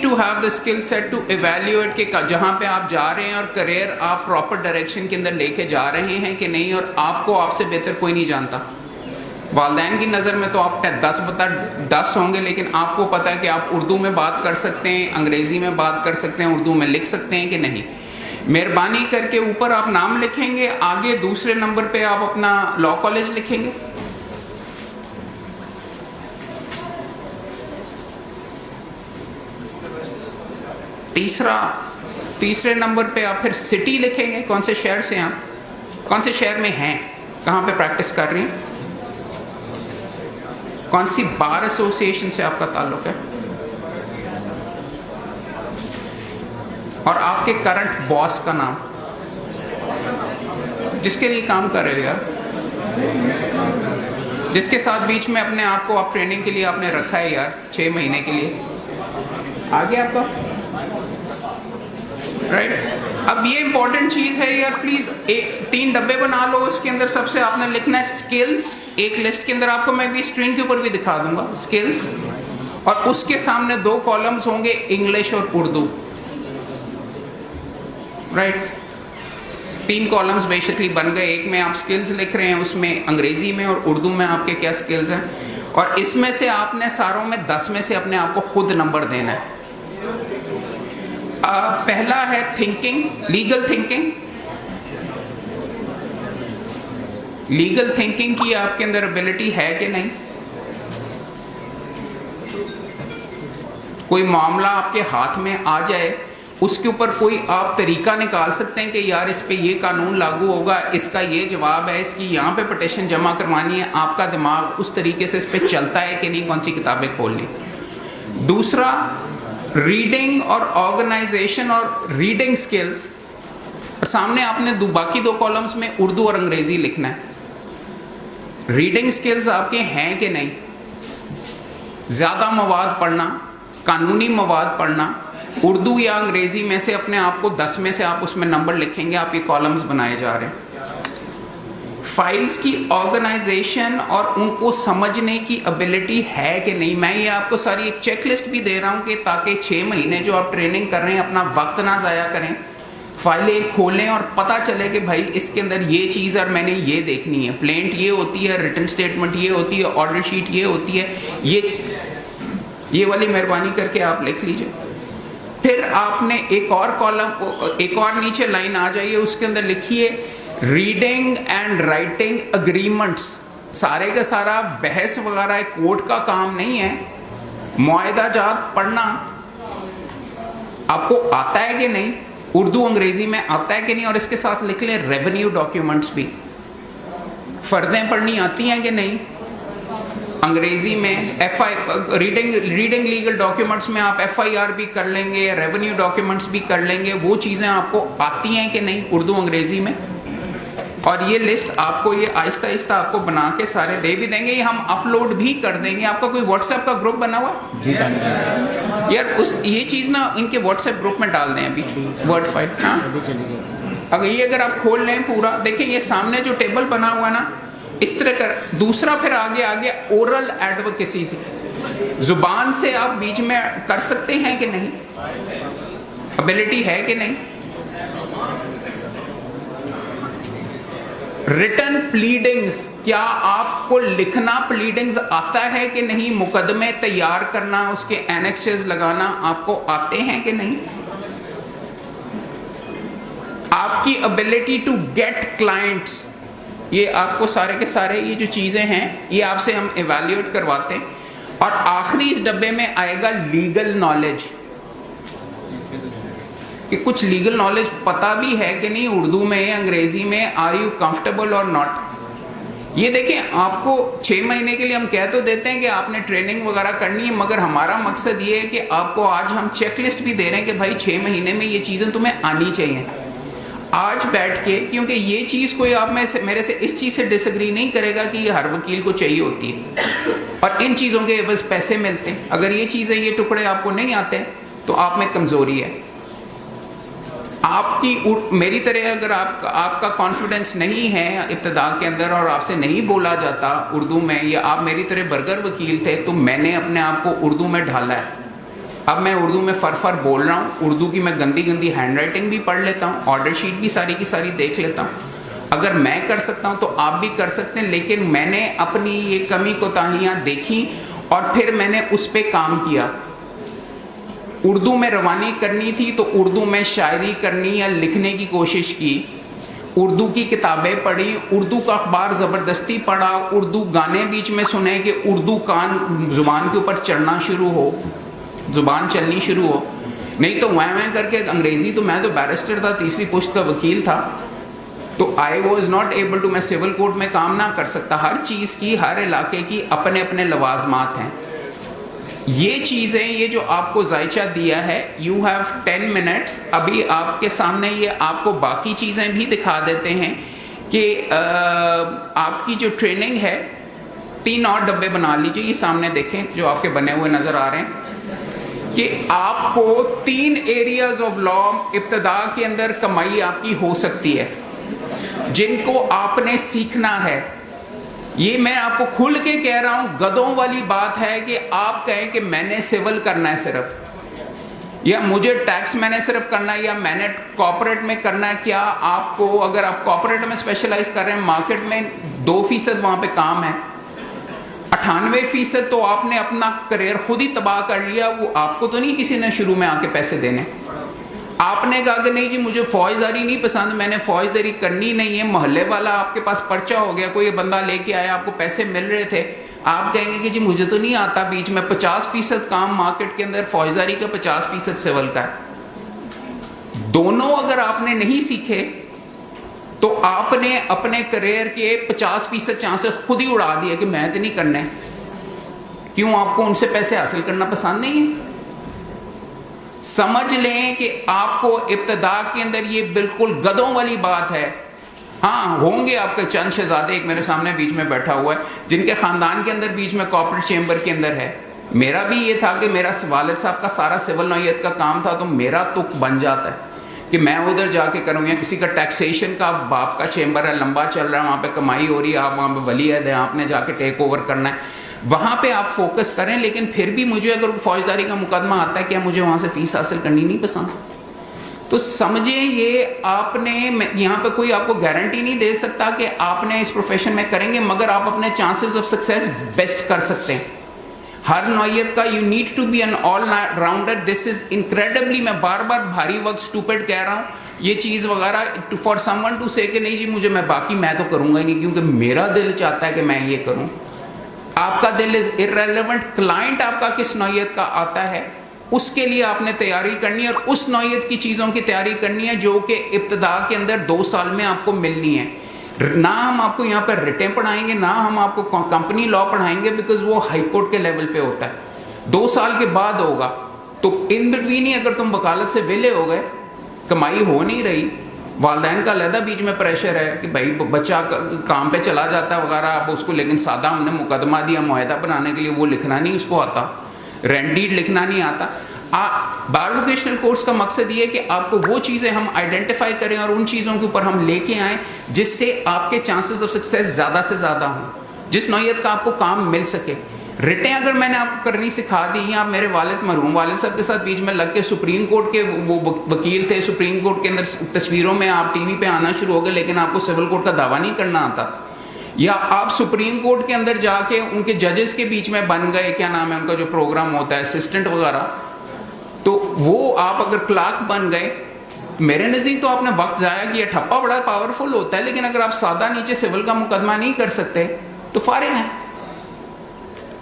to have the skill set to evaluate کہ جہاں پہ آپ جا رہے ہیں اور کریئر آپ پراپر ڈائریکشن کے اندر لے کے جا رہے ہیں کہ نہیں, اور آپ کو آپ سے بہتر کوئی نہیں جانتا. والدین کی نظر میں تو آپ 10 ہوں گے, لیکن آپ کو پتہ ہے کہ آپ اردو میں بات کر سکتے ہیں, انگریزی میں بات کر سکتے ہیں, اردو میں لکھ سکتے ہیں کہ نہیں. مہربانی کر کے اوپر آپ نام لکھیں گے, آگے دوسرے نمبر پہ آپ اپنا لاء کالج لکھیں گے. تیسرے نمبر پہ آپ پھر سٹی لکھیں گے, کون سے شہر سے آپ, کون سے شہر میں ہیں, کہاں پہ پریکٹس کر رہی ہیں, کون سی بار ایسوسی ایشن سے آپ کا تعلق ہے, اور آپ کے کرنٹ باس کا نام, جس کے لیے کام کر رہے ہو یار, جس کے ساتھ بیچ میں اپنے آپ کو آپ ٹریننگ کے لیے آپ نے رکھا ہے یار 6 مہینے کے لیے. آگے آپ کا رائٹ. اب یہ امپورٹنٹ چیز ہے یار, پلیز 3 ڈبے بنا لو, اس کے اندر سب سے آپ نے لکھنا ہے اسکلز. ایک لسٹ کے اندر آپ کو میں بھی اسکرین کے اوپر بھی دکھا دوں گا اسکلز, اور اس کے سامنے 2 کالمز ہوں گے انگلش اور اردو, رائٹ. 3 کالمز بیسکلی بن گئے. ایک میں آپ اسکلز لکھ رہے ہیں, اس میں انگریزی میں اور اردو میں آپ کے کیا اسکلز ہیں, اور اس میں سے آپ نے ساروں میں 10 میں سے اپنے آپ کو خود نمبر دینا ہے. پہلا ہے thinking, legal thinking. Legal thinking کی آپ کے اندر ابیلٹی ہے کہ نہیں. کوئی معاملہ آپ کے ہاتھ میں آ جائے, اس کے اوپر کوئی آپ طریقہ نکال سکتے ہیں کہ یار اس پہ یہ قانون لاگو ہوگا, اس کا یہ جواب ہے, اس کی یہاں پہ پٹیشن جمع کروانی ہے. آپ کا دماغ اس طریقے سے اس پہ چلتا ہے کہ نہیں, کون سی کتابیں کھولنی. دوسرا ریڈنگ اور آرگنائزیشن اور ریڈنگ سکلز, اور سامنے آپ نے باقی 2 کالمز میں اردو اور انگریزی لکھنا ہے. ریڈنگ سکلز آپ کے ہیں کہ نہیں. زیادہ مواد پڑھنا, قانونی مواد پڑھنا, اردو یا انگریزی میں سے اپنے آپ کو 10 میں سے آپ اس میں نمبر لکھیں گے. آپ یہ کالمز بنائے جا رہے ہیں. فائلز کی آرگنائزیشن اور ان کو سمجھنے کی ابیلٹی ہے کہ نہیں. میں یہ آپ کو ساری ایک چیک لسٹ بھی دے رہا ہوں کہ تاکہ 6 مہینے جو آپ ٹریننگ کر رہے ہیں اپنا وقت نہ ضائع کریں. فائلیں کھولیں اور پتہ چلے کہ بھائی اس کے اندر یہ چیز اور میں نے یہ دیکھنی ہے. پلینٹ یہ ہوتی ہے, ریٹن اسٹیٹمنٹ یہ ہوتی ہے, آرڈر شیٹ یہ ہوتی ہے. یہ والی مہربانی کر کے آپ لکھ لیجئے. پھر آپ نے ایک اور کالم, ایک اور نیچے لائن آ جائیے, اس کے اندر لکھیے ریڈنگ اینڈ رائٹنگ اگریمنٹس. سارے کا سارا بحث وغیرہ کورٹ کا کام نہیں ہے. معاہدہ جات پڑھنا آپ کو آتا ہے کہ نہیں, اردو انگریزی میں آتا ہے کہ نہیں, اور اس کے ساتھ لکھ لیں ریونیو ڈاکیومنٹس بھی. فردیں پڑھنی آتی ہیں کہ نہیں انگریزی میں. ریڈنگ لیگل ڈاکیومنٹس میں آپ FIR بھی کر لیں گے, ریونیو ڈاکیومنٹس بھی کر لیں گے. وہ چیزیں آپ کو آتی ہیں کہ نہیں اردو انگریزی میں. اور یہ لسٹ آپ کو یہ آہستہ آہستہ آپ کو بنا کے سارے دے بھی دیں گے. یہ ہم اپلوڈ بھی کر دیں گے. آپ کا کوئی واٹس ایپ کا گروپ بنا ہوا جی یار, یہ چیز نا ان کے واٹس ایپ گروپ میں ڈال دیں ابھی ورڈ فائل. ہاں اگر آپ کھول لیں پورا, دیکھیں یہ سامنے جو ٹیبل بنا ہوا ہے نا, اس طرح کر. دوسرا پھر آگے اورل ایڈوکیسی سے, زبان سے آپ بیچ میں کر سکتے ہیں کہ نہیں, ابیلٹی ہے کہ نہیں. ریٹن پلیڈنگز, کیا آپ کو لکھنا پلیڈنگز آتا ہے کہ نہیں. مقدمے تیار کرنا, اس کے اینیکسز لگانا آپ کو آتے ہیں کہ نہیں. آپ کی ابیلٹی ٹو گیٹ کلائنٹس, یہ آپ کو سارے کے سارے یہ جو چیزیں ہیں یہ آپ سے ہم ایویلیویٹ کرواتے ہیں. اور آخری اس ڈبے میں آئے گا لیگل نالج, کہ کچھ لیگل نالج پتہ بھی ہے کہ نہیں اردو میں انگریزی میں. آر یو کمفرٹیبل اور ناٹ. یہ دیکھیں آپ کو 6 مہینے کے لیے ہم کہہ تو دیتے ہیں کہ آپ نے ٹریننگ وغیرہ کرنی ہے, مگر ہمارا مقصد یہ ہے کہ آپ کو آج ہم چیک لسٹ بھی دے رہے ہیں کہ بھائی 6 مہینے میں یہ چیزیں تمہیں آنی چاہیے. آج بیٹھ کے, کیونکہ یہ چیز کوئی آپ میں میرے سے اس چیز سے ڈس ایگری نہیں کرے گا کہ یہ ہر وکیل کو چاہیے ہوتی ہے اور ان چیزوں کے عوض پیسے ملتے ہیں. اگر یہ چیزیں, یہ ٹکڑے آپ کو نہیں آتے تو آپ میں کمزوری ہے. آپ کی میری طرح اگر آپ کا کانفیڈنس نہیں ہے ابتدا کے اندر اور آپ سے نہیں بولا جاتا اردو میں, یا آپ میری طرح برگر وکیل تھے, تو میں نے اپنے آپ کو اردو میں ڈھالا ہے. اب میں اردو میں فر بول رہا ہوں, اردو کی میں گندی گندی ہینڈ رائٹنگ بھی پڑھ لیتا ہوں, آرڈر شیٹ بھی ساری کی ساری دیکھ لیتا ہوں. اگر میں کر سکتا ہوں تو آپ بھی کر سکتے ہیں, لیکن میں نے اپنی یہ کمی کوتاہیاں دیکھی اور پھر میں نے اس پہ کام کیا. اردو میں روانی کرنی تھی تو اردو میں شاعری کرنی یا لکھنے کی کوشش کی, اردو کی کتابیں پڑھی, اردو کا اخبار زبردستی پڑھا, اردو گانے بیچ میں سنے کہ اردو کان زبان کے اوپر چڑھنا شروع ہو, زبان چلنی شروع ہو. نہیں تو ویں کر کے انگریزی, تو میں تو بیرسٹر تھا, تیسری پشت کا وکیل تھا, تو I was not able to, میں سول کورٹ میں کام نہ کر سکتا. ہر چیز کی, ہر علاقے کی اپنے اپنے لوازمات ہیں. یہ چیزیں, یہ جو آپ کو ذائچہ دیا ہے, یو ہیو 10 منٹس. ابھی آپ کے سامنے یہ آپ کو باقی چیزیں بھی دکھا دیتے ہیں کہ آپ کی جو ٹریننگ ہے, 3 اور ڈبے بنا لیجیے, یہ سامنے دیکھیں جو آپ کے بنے ہوئے نظر آ رہے ہیں, کہ آپ کو 3 ایریاز آف لا ابتدا کے اندر کمائی آپ کی ہو سکتی ہے جن کو آپ نے سیکھنا ہے. یہ میں آپ کو کھل کے کہہ رہا ہوں, گدوں والی بات ہے کہ آپ کہیں کہ میں نے سول کرنا ہے صرف, یا مجھے ٹیکس میں نے صرف کرنا ہے, یا میں نے کارپوریٹ میں کرنا ہے. کیا آپ کو, اگر آپ کارپوریٹ میں اسپیشلائز کر رہے ہیں, مارکیٹ میں 2% وہاں پہ کام ہے, 98% تو آپ نے اپنا کریئر خود ہی تباہ کر لیا. وہ آپ کو تو نہیں کسی نے شروع میں آ کے پیسے دینے. آپ نے کہا کہ نہیں جی مجھے فوجداری نہیں پسند, میں نے فوجداری کرنی نہیں ہے. محلے والا آپ کے پاس پرچہ ہو گیا, کوئی بندہ لے کے آیا, آپ کو پیسے مل رہے تھے, آپ کہیں گے کہ جی مجھے تو نہیں آتا. بیچ میں 50% کام مارکیٹ کے اندر فوجداری کا, 50% سول کا ہے. دونوں اگر آپ نے نہیں سیکھے تو آپ نے اپنے کریئر کے 50% چانسز خود ہی اڑا دیا کہ میں تو نہیں کرنا ہے. کیوں؟ آپ کو ان سے پیسے حاصل کرنا پسند نہیں ہے. سمجھ لیں کہ آپ کو ابتدا کے اندر یہ بالکل گدوں والی بات ہے. ہاں ہوں گے آپ کے چند شہزادے, ایک میرے سامنے بیچ میں بیٹھا ہوا ہے جن کے خاندان کے اندر بیچ میں کارپوریٹ چیمبر کے اندر ہے. میرا بھی یہ تھا کہ میرا والد صاحب کا سارا سول نوعیت کا کام تھا, تو میرا تک بن جاتا ہے کہ میں ادھر جا کے کروں, یا کسی کا ٹیکسیشن کا باپ کا چیمبر ہے, لمبا چل رہا ہے, وہاں پہ کمائی ہو رہی ہے, آپ وہاں پہ ولی عہد ہیں, آپ نے جا کے ٹیک اوور کرنا ہے, وہاں پہ آپ فوکس کریں. لیکن پھر بھی مجھے اگر فوجداری کا مقدمہ آتا ہے, کیا مجھے وہاں سے فیس حاصل کرنی نہیں پسند. تو سمجھیں یہ آپ نے, یہاں پہ کوئی آپ کو گارنٹی نہیں دے سکتا کہ آپ نے اس پروفیشن میں کریں گے, مگر آپ اپنے چانسز آف سکسیس بیسٹ کر سکتے ہیں. ہر نوعیت کا you need to be an all rounder. This is incredibly, میں بار بار بھاری وقت اسٹوپڈ کہہ رہا ہوں یہ چیز وغیرہ, فار سم ون ٹو سے کہ نہیں جی مجھے, میں باقی میں تو کروں گا ہی نہیں کیونکہ میرا دل چاہتا ہے کہ میں یہ کروں. آپ کا دل از ارریلیونٹ. کلائنٹ آپ کا کس نوعیت کا آتا ہے اس کے لیے آپ نے تیاری کرنی ہے, اور اس نوعیت کی چیزوں کی تیاری کرنی ہے جو کہ ابتدا کے اندر 2 سال میں آپ کو ملنی ہے. نہ ہم آپ کو یہاں پر ریٹیں پڑھائیں گے, نہ ہم آپ کو کمپنی لا پڑھائیں گے, بیکاز وہ ہائی کورٹ کے لیول پہ ہوتا ہے, 2 سال کے بعد ہوگا. تو ان بٹوین ہی اگر تم وکالت سے ویلے ہو گئے, کمائی ہو نہیں رہی, والدین کا علیحدہ بیچ میں پریشر ہے کہ بھائی بچہ کام پہ چلا جاتا ہے وغیرہ, اب اس کو لیکن سادہ ہم نے مقدمہ دیا معاہدہ بنانے کے لیے, وہ لکھنا نہیں اس کو آتا, رینٹ ڈیڈ لکھنا نہیں آتا. بار ووکیشنل کورس کا مقصد یہ ہے کہ آپ کو وہ چیزیں ہم آئیڈینٹیفائی کریں اور ان چیزوں کے اوپر ہم لے کے آئیں جس سے آپ کے چانسز آف سکسیس زیادہ سے زیادہ ہوں, جس نوعیت کا آپ کو کام مل سکے. ریٹیں اگر میں نے آپ کو کرنی سکھا دی ہیں, آپ میرے مرحوم والد صاحب کے ساتھ بیچ میں لگ کے سپریم کورٹ کے وہ وکیل تھے, سپریم کورٹ کے اندر تصویروں میں آپ ٹی وی پہ آنا شروع ہو گئے, لیکن آپ کو سول کورٹ کا دعویٰ نہیں کرنا آتا. یا آپ سپریم کورٹ کے اندر جا کے ان کے ججز کے بیچ میں بن گئے, کیا نام ہے ان کا جو پروگرام ہوتا ہے اسسٹنٹ وغیرہ, تو وہ آپ اگر کلرک بن گئے, میرے نزدیک تو آپ نے وقت ضائع کیا. ٹھپا بڑا پاورفل ہوتا ہے, لیکن اگر آپ سادہ نیچے سول کا مقدمہ نہیں کر سکتے تو فارغ ہیں.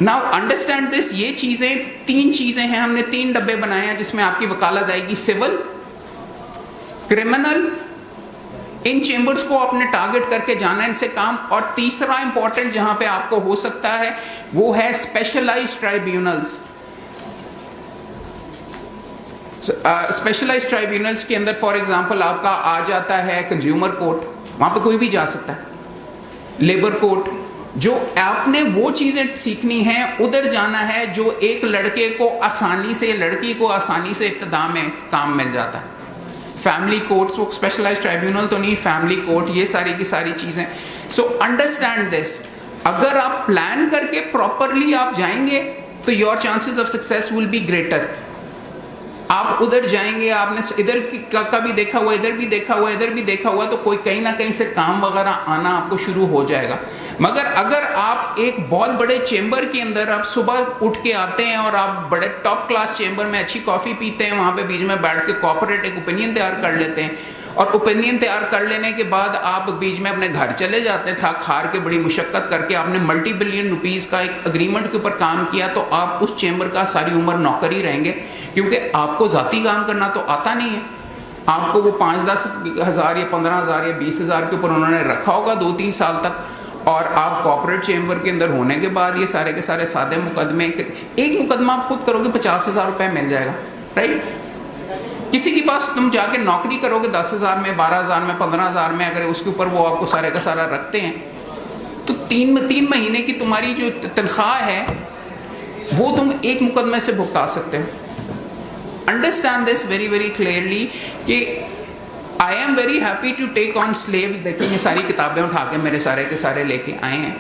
ناؤ انڈرسٹینڈ دس, یہ چیزیں 3 چیزیں ہیں, ہم نے 3 ڈبے بنائے ہیں جس میں آپ کی وکالت آئے گی. سول, کرمنل, ان چیمبرز کو آپ نے ٹارگٹ کر کے جانا ہے ان سے کام. اور تیسرا امپورٹنٹ جہاں پہ آپ کو ہو سکتا ہے وہ ہے اسپیشلائزڈ ٹرائیبیونلز. اسپیشلائزڈ ٹرائیبیونلز کے اندر فار ایگزامپل آپ کا آ جاتا ہے کنزیومر کورٹ, وہاں پہ کوئی بھی جا سکتا ہے. لیبر کورٹ, جو آپ نے وہ چیزیں سیکھنی ہیں ادھر جانا ہے جو ایک لڑکے کو آسانی سے, لڑکی کو آسانی سے ابتدا میں کام مل جاتا ہے. فیملی کورٹس, وہ اسپیشلائزڈ ٹرائیبیونل تو نہیں, فیملی کورٹ, یہ ساری کی ساری چیزیں. سو انڈرسٹینڈ دس, اگر آپ پلان کر کے پراپرلی آپ جائیں گے تو your chances of success will be greater. آپ ادھر جائیں گے, آپ نے ادھر کا بھی دیکھا ہوا, ادھر بھی دیکھا ہوا, ادھر بھی دیکھا ہوا, تو کوئی کہیں نہ کہیں سے کام وغیرہ آنا آپ کو شروع ہو جائے گا. مگر اگر آپ ایک بہت بڑے چیمبر کے اندر آپ صبح اٹھ کے آتے ہیں اور آپ بڑے ٹاپ کلاس چیمبر میں اچھی کافی پیتے ہیں, وہاں پہ بیچ میں بیٹھ کے کارپوریٹ ایک اوپینین تیار کر لیتے ہیں, اور اوپینین تیار کر لینے کے بعد آپ بیچ میں اپنے گھر چلے جاتے ہیں تھک ہار کے, بڑی مشقت کر کے آپ نے ملٹی بلین روپیز کا ایک اگریمنٹ کے اوپر کام کیا, تو آپ اس چیمبر کا ساری عمر نوکر ہی رہیں گے, کیونکہ آپ کو ذاتی کام کرنا تو آتا نہیں ہے. آپ کو وہ 5-10 ہزار یا 15 ہزار یا 20 ہزار کے اوپر انہوں نے رکھا ہوگا 2-3 سال تک, اور آپ کارپوریٹ چیمبر کے اندر ہونے کے بعد یہ سارے کے سارے سادے مقدمے, ایک مقدمہ آپ خود کرو گے 50,000 روپے مل جائے گا, رائٹ. کسی کے پاس تم جا کے نوکری کرو گے 10,000 میں, 12,000 میں, 15,000 میں, اگر اس کے اوپر وہ آپ کو سارے کا سارا رکھتے ہیں, تو 3 مہینے کی تمہاری جو تنخواہ ہے وہ تم ایک مقدمے سے بھگتا سکتے ہو. Understand this very very clearly کہ I am very happy to take on sleeves. دیکھیں یہ ساری کتابیں اٹھا کے میرے سارے کے سارے لے کے آئے ہیں,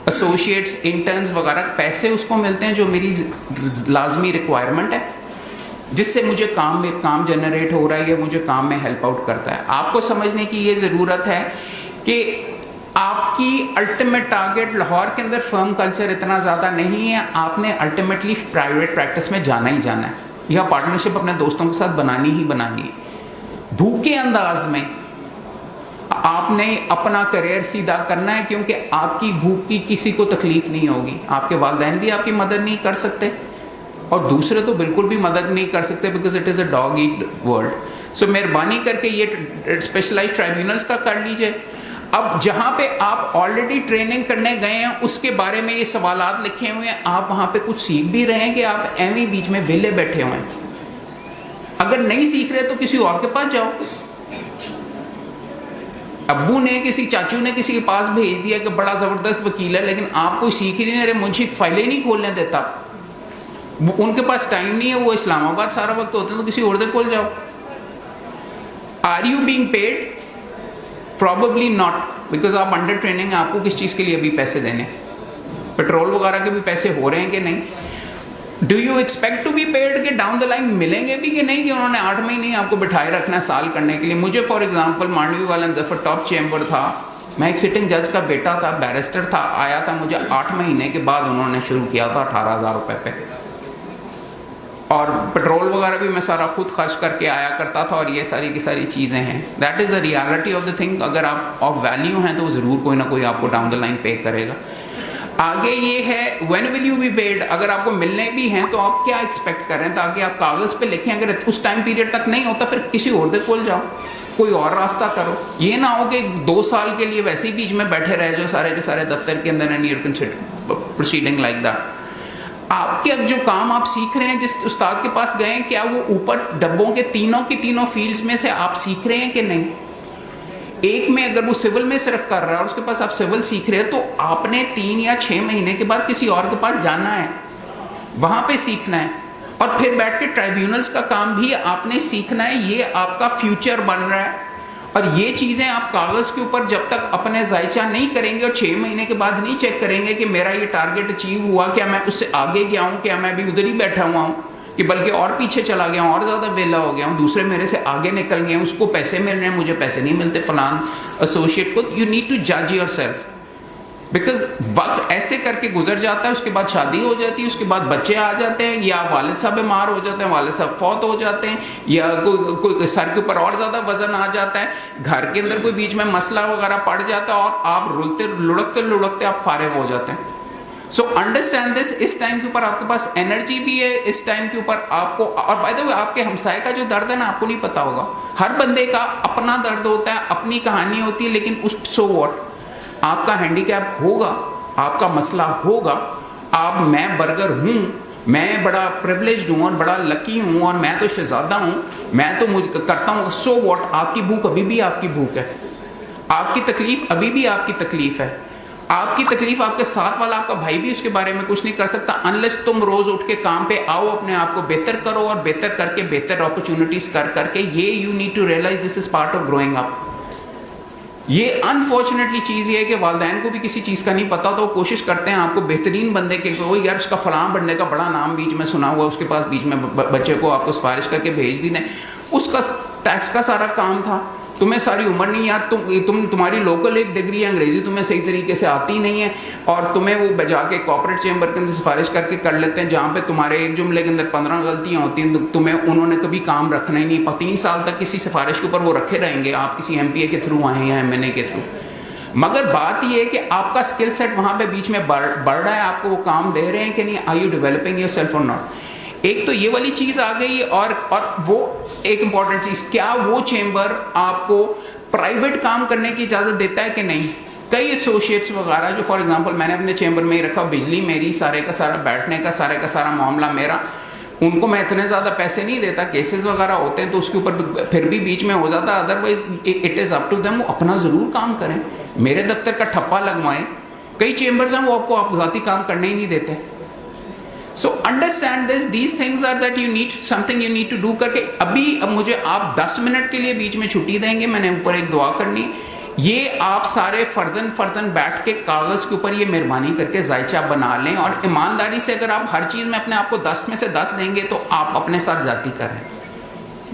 ایسوسیٹس, انٹرنز وغیرہ, پیسے اس کو ملتے ہیں جو میری لازمی ریکوائرمنٹ ہے, جس سے مجھے کام جنریٹ ہو رہا ہے, یا مجھے کام میں ہیلپ آؤٹ کرتا ہے. آپ کو سمجھنے کی یہ ضرورت ہے کہ آپ کی الٹیمیٹ ٹارگیٹ لاہور کے اندر فرم کلچر اتنا زیادہ نہیں ہے, آپ نے الٹیمیٹلی پرائیویٹ پریکٹس میں جانا ہی جانا ہے, یا پارٹنرشپ اپنے دوستوں کے ساتھ بنانی ہی بنانی ہے. بھوکے انداز میں آپ نے اپنا کریئر سیدھا کرنا ہے, کیونکہ آپ کی بھوک کی کسی کو تکلیف نہیں ہوگی. آپ کے والدین بھی آپ کی مدد نہیں کر سکتے, اور دوسرے تو بالکل بھی مدد نہیں کر سکتے, because it is a dog eat world. So مہربانی کر کے یہ اسپیشلائز ٹرائبیونلز کا کر لیجئے. اب جہاں پہ آپ آلریڈی ٹریننگ کرنے گئے ہیں اس کے بارے میں یہ سوالات لکھے ہوئے ہیں, آپ وہاں پہ کچھ سیکھ بھی رہے ہیں کہ آپ ایویں بیچ میں ویلے بیٹھے ہوئے ہیں. اگر نہیں سیکھ رہے تو کسی اور کے پاس جاؤ. ابو نے کسی چاچو نے کسی کے پاس بھیج دیا کہ بڑا زبردست وکیل ہے, لیکن آپ کوئی سیکھ ہی نہیں رہے, منشی فائلیں نہیں کھولنے دیتا, ان کے پاس ٹائم نہیں ہے, وہ اسلام آباد سارا وقت ہوتا ہے, تو کسی اور دے کھول جاؤ. Are you being paid? Probably not, because آپ انڈر ٹریننگ ہیں. آپ کو کس چیز کے لیے ابھی پیسے دینے, پیٹرول وغیرہ کے بھی پیسے ہو رہے ہیں کہ نہیں؟ Do you expect to be paid کہ ڈاؤن دا لائن ملیں گے بھی کہ نہیں, کہ انہوں نے 8 مہینے آپ کو بٹھائے رکھنا ہے سال کرنے کے لیے. مجھے فار ایگزامپل مانڈوی والا دفعہ ٹاپ چیمبر تھا, میں ایک سٹنگ جج کا بیٹا تھا, بیرسٹر تھا, آیا تھا, مجھے 8 مہینے کے بعد انہوں نے شروع کیا تھا 18,000 روپے پہ, اور پیٹرول وغیرہ بھی میں سارا خود خرچ کر کے آیا کرتا تھا, اور یہ ساری کی ساری چیزیں ہیں. That is the reality of the thing. اگر آپ آف ویلیو ہیں تو ضرور کوئی نہ کوئی آپ کو ڈاؤن دا لائن پے کرے گا. آگے یہ ہے when will you be paid. اگر آپ کو ملنے بھی ہیں تو آپ کیا ایکسپیکٹ کر رہے ہیں, تاکہ آپ کاغذ پہ لکھیں. اگر اس ٹائم پیریڈ تک نہیں ہوتا پھر کسی اور دے کھول جاؤ, کوئی اور راستہ کرو. یہ نہ ہو کہ 2 سال کے لیے ویسے ہی بیچ میں بیٹھے رہ جاؤ سارے کے سارے دفتر کے اندر, and you are consider proceeding like that. آپ کے جو کام آپ سیکھ رہے ہیں, جس استاد کے پاس گئے ہیں, کیا وہ اوپر ڈبوں کے تینوں کی تینوں فیلڈز میں سے آپ سیکھ رہے ہیں کہ نہیں؟ ایک میں اگر وہ سول میں صرف کر رہا ہے اور اس کے پاس آپ سول سیکھ رہے ہیں, تو آپ نے 3 یا 6 مہینے کے بعد کسی اور کے پاس جانا ہے, وہاں پہ سیکھنا ہے, اور پھر بیٹھ کے ٹرائیبیونلز کا کام بھی آپ نے سیکھنا ہے. یہ آپ کا فیوچر بن رہا ہے, اور یہ چیزیں آپ کاغذ کے اوپر جب تک اپنے ذائچہ نہیں کریں گے اور 6 مہینے کے بعد نہیں چیک کریں گے کہ میرا یہ ٹارگیٹ اچیو ہوا, کیا میں اس سے آگے گیا ہوں, کیا میں ابھی ادھر ہی بیٹھا ہوا ہوں, کہ بلکہ اور پیچھے چلا گیا ہوں, اور زیادہ ویلا ہو گیا ہوں, دوسرے میرے سے آگے نکل گئے ہیں, اس کو پیسے مل رہے ہیں, مجھے پیسے نہیں ملتے فلان ایسوسیٹ کو. یو نیڈ ٹو جج یور سیلف, بیکاز وقت ایسے کر کے گزر جاتا ہے. اس کے بعد شادی ہو جاتی ہے, اس کے بعد بچے آ جاتے ہیں, یا والد صاحب بیمار ہو جاتے ہیں, والد صاحب فوت ہو جاتے ہیں, یا کوئی سر کے اوپر اور زیادہ وزن آ جاتا ہے, گھر کے اندر کوئی بیچ میں مسئلہ وغیرہ پڑ جاتا ہے, اور آپ رولتے لڑکتے آپ فارغ ہو جاتے ہیں. سو انڈرسٹینڈ دس. اس ٹائم کے اوپر آپ کے پاس انرجی بھی ہے, اس ٹائم کے اوپر آپ کو, اور بائی دا وے آپ کے ہمسائے کا جو درد ہے نا, آپ کو نہیں پتا ہوگا. ہر بندے کا اپنا درد ہوتا ہے, اپنی کہانی ہوتی ہے, لیکن اس سو واٹ, آپ کا ہینڈی کیپ ہوگا, آپ کا مسئلہ ہوگا. میں برگر ہوں, میں بڑا پریولیجڈ ہوں اور بڑا لکی ہوں, اور میں تو شہزادہ ہوں, میں تو کرتا ہوں. سو واٹ, آپ کی بھوک ابھی بھی آپ کی بھوک ہے, آپ کی تکلیف ابھی بھی آپ کی تکلیف ہے. آپ کی تکلیف آپ کے ساتھ والا آپ کا بھائی بھی اس کے بارے میں کچھ نہیں کر سکتا, انلیس تم روز اٹھ کے کام پہ آؤ, اپنے آپ کو بہتر کرو, اور بہتر کر کے بہتر اپرچونٹیز کر کے. یہ you need to realise this is part of growing up. یہ انفارچونیٹلی چیز یہ ہے کہ والدین کو بھی کسی چیز کا نہیں پتا تو وہ کوشش کرتے ہیں آپ کو بہترین بندے کے وہ یار اس کا فلاں بندے کا بڑا نام بیچ میں سنا ہوا، اس کے پاس بیچ میں بچے کو آپ کو سفارش کر کے بھیج بھی دیں، اس کا ٹیکس کا سارا کام تھا، تمہیں ساری عمر نہیں یار، تمہاری لوکل ایک ڈگری ہے انگریزی تمہیں صحیح طریقے سے آتی نہیں ہے، اور تمہیں وہ بجا کے کارپوریٹ چیمبر کے اندر سفارش کر کے کر لیتے ہیں جہاں پہ تمہارے ایک جملے کے اندر 15 غلطیاں ہوتی ہیں، تمہیں انہوں نے کبھی کام رکھنا ہی نہیں، 3 سال تک کسی سفارش کے اوپر وہ رکھے رہیں گے، آپ کسی ایم پی اے کے تھرو آئیں یا ایم این اے کے تھرو۔ مگر بات یہ ہے کہ آپ کا اسکل سیٹ وہاں پہ بیچ میں بڑھ رہا ہے، آپ کو وہ کام دے رہے ہیں کہ نہیں، are you developing yourself اور ناٹ۔ ایک تو یہ والی چیز آ گئی، اور وہ ایک امپورٹنٹ چیز، کیا وہ چیمبر آپ کو پرائیویٹ کام کرنے کی اجازت دیتا ہے کہ نہیں؟ کئی ایسوسیٹس وغیرہ جو فار ایگزامپل میں نے اپنے چیمبر میں ہی رکھا، بجلی میری، سارے کا سارا بیٹھنے کا سارے کا سارا معاملہ میرا، ان کو میں اتنے زیادہ پیسے نہیں دیتا، کیسز وغیرہ ہوتے ہیں تو اس کے اوپر پھر بھی بیچ میں ہو جاتا، otherwise it is up to them, وہ اپنا ضرور کام کریں، میرے دفتر کا ٹھپا لگوائیں۔ کئی چیمبرز ہیں وہ آپ کو ذاتی کام کرنے ہی نہیں دیتے۔ So understand this, these things are that you need something you need to do, کر کے اب مجھے آپ 10 منٹ کے لیے بیچ میں چھٹی دیں گے، میں نے اوپر ایک دعا کرنی، یہ آپ سارے فردن بیٹھ کے کاغذ کے اوپر یہ مہربانی کر کے ذائچہ بنا لیں، اور ایمانداری سے اگر آپ ہر چیز میں اپنے آپ کو 10 میں سے 10 دیں گے تو آپ اپنے ساتھ زیادتی کریں۔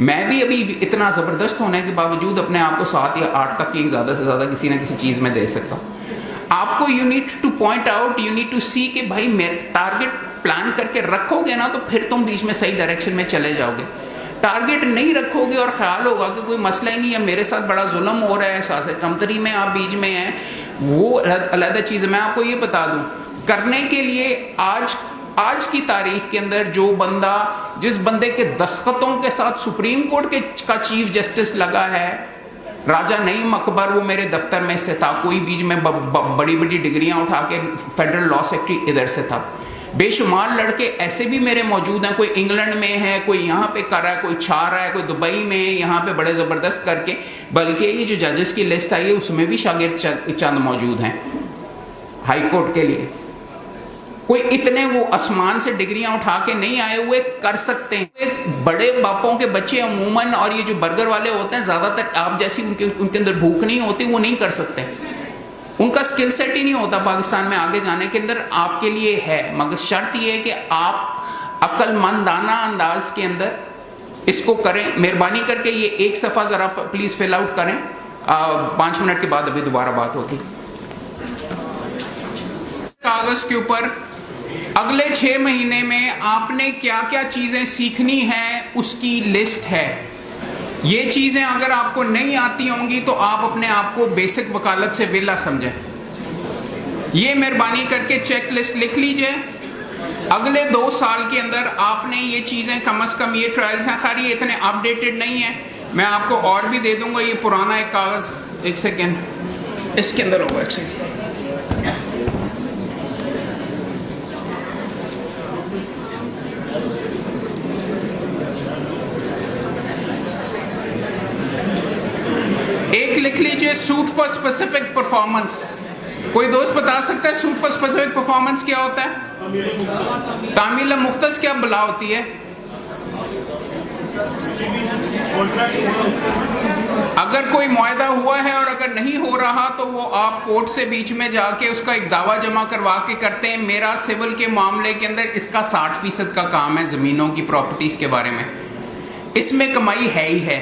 میں بھی ابھی اتنا زبردست ہونے کے باوجود اپنے آپ کو 7 یا 8 تک کی زیادہ سے زیادہ کسی نہ کسی چیز میں دے سکتا ہوں۔ آپ کو you need to point out, you need to see کہ بھائی میں ٹارگٹ پلان کر کے رکھو گے نا تو پھر تم بیچ میں صحیح ڈائریکشن میں چلے جاؤ گے۔ ٹارگٹ نہیں رکھو گے اور خیال ہوگا کہ کوئی مسئلہ ہی نہیں ہے، میرے ساتھ بڑا ظلم ہو رہا ہے، احساس کمتری میں آپ بیچ میں ہیں، وہ علیحدہ چیز ہے۔ میں آپ کو یہ بتا دوں، کرنے کے لیے آج کی تاریخ کے اندر جو بندہ، جس بندے کے دستخطوں کے ساتھ سپریم کورٹ کا چیف جسٹس لگا ہے، راجہ نعیم اکبر، وہ میرے دفتر میں سے تھا، کوئی بیچ میں بڑی بڑی ڈگریاں اٹھا کے فیڈرل لا سیکرٹری ادھر سے تھا، بے شمار لڑکے ایسے بھی میرے موجود ہیں، کوئی انگلینڈ میں ہے، کوئی یہاں پہ کر رہا ہے، کوئی چھا رہا ہے، کوئی دبئی میں، یہاں پہ بڑے زبردست کر کے، بلکہ یہ جو ججز کی لسٹ آئی ہے اس میں بھی شاگرد چند موجود ہیں ہائی کورٹ کے لیے۔ کوئی اتنے وہ آسمان سے ڈگریاں اٹھا کے نہیں آئے ہوئے، کر سکتے ہیں۔ بڑے باپوں کے بچے عموماً، اور یہ جو برگر والے ہوتے ہیں زیادہ تر آپ جیسی ان کے اندر بھوک نہیں ہوتی، وہ نہیں کر سکتے، ان کا سکل سیٹ ہی نہیں ہوتا پاکستان میں آگے جانے کے اندر۔ آپ کے لیے ہے، مگر شرط یہ ہے کہ آپ عقل مندانہ انداز کے اندر اس کو کریں۔ مہربانی کر کے یہ ایک صفحہ ذرا پلیز فل آؤٹ کریں، 5 منٹ کے بعد ابھی دوبارہ بات ہوگی۔ کاغذ کے اوپر اگلے 6 مہینے میں آپ نے کیا کیا چیزیں سیکھنی ہیں اس کی لسٹ ہے۔ یہ چیزیں اگر آپ کو نہیں آتی ہوں گی تو آپ اپنے آپ کو بیسک وکالت سے ویلا سمجھیں۔ یہ مہربانی کر کے چیک لسٹ لکھ لیجئے۔ اگلے 2 سال کے اندر آپ نے یہ چیزیں کم از کم، یہ ٹرائلز ہیں، خیر یہ اتنے اپ ڈیٹڈ نہیں ہیں، میں آپ کو اور بھی دے دوں گا، یہ پرانا ایک کاغذ، ایک سیکنڈ اس کے اندر ہوگا، ایک سیکنڈ۔ ایک لکھ لیجئے سوٹ فار اسپیسیفک پرفارمنس۔ کوئی دوست بتا سکتا ہے سوٹ فار اسپیسیفک پرفارمنس کیا ہوتا ہے؟ تعمیل مختص کیا بلا ہوتی ہے؟ اگر کوئی معاہدہ ہوا ہے اور اگر نہیں ہو رہا تو وہ آپ کورٹ سے بیچ میں جا کے اس کا ایک دعویٰ جمع کروا کے کرتے ہیں۔ میرا سول کے معاملے کے اندر اس کا 60% کا کام ہے زمینوں کی پراپرٹیز کے بارے میں، اس میں کمائی ہے ہی ہے۔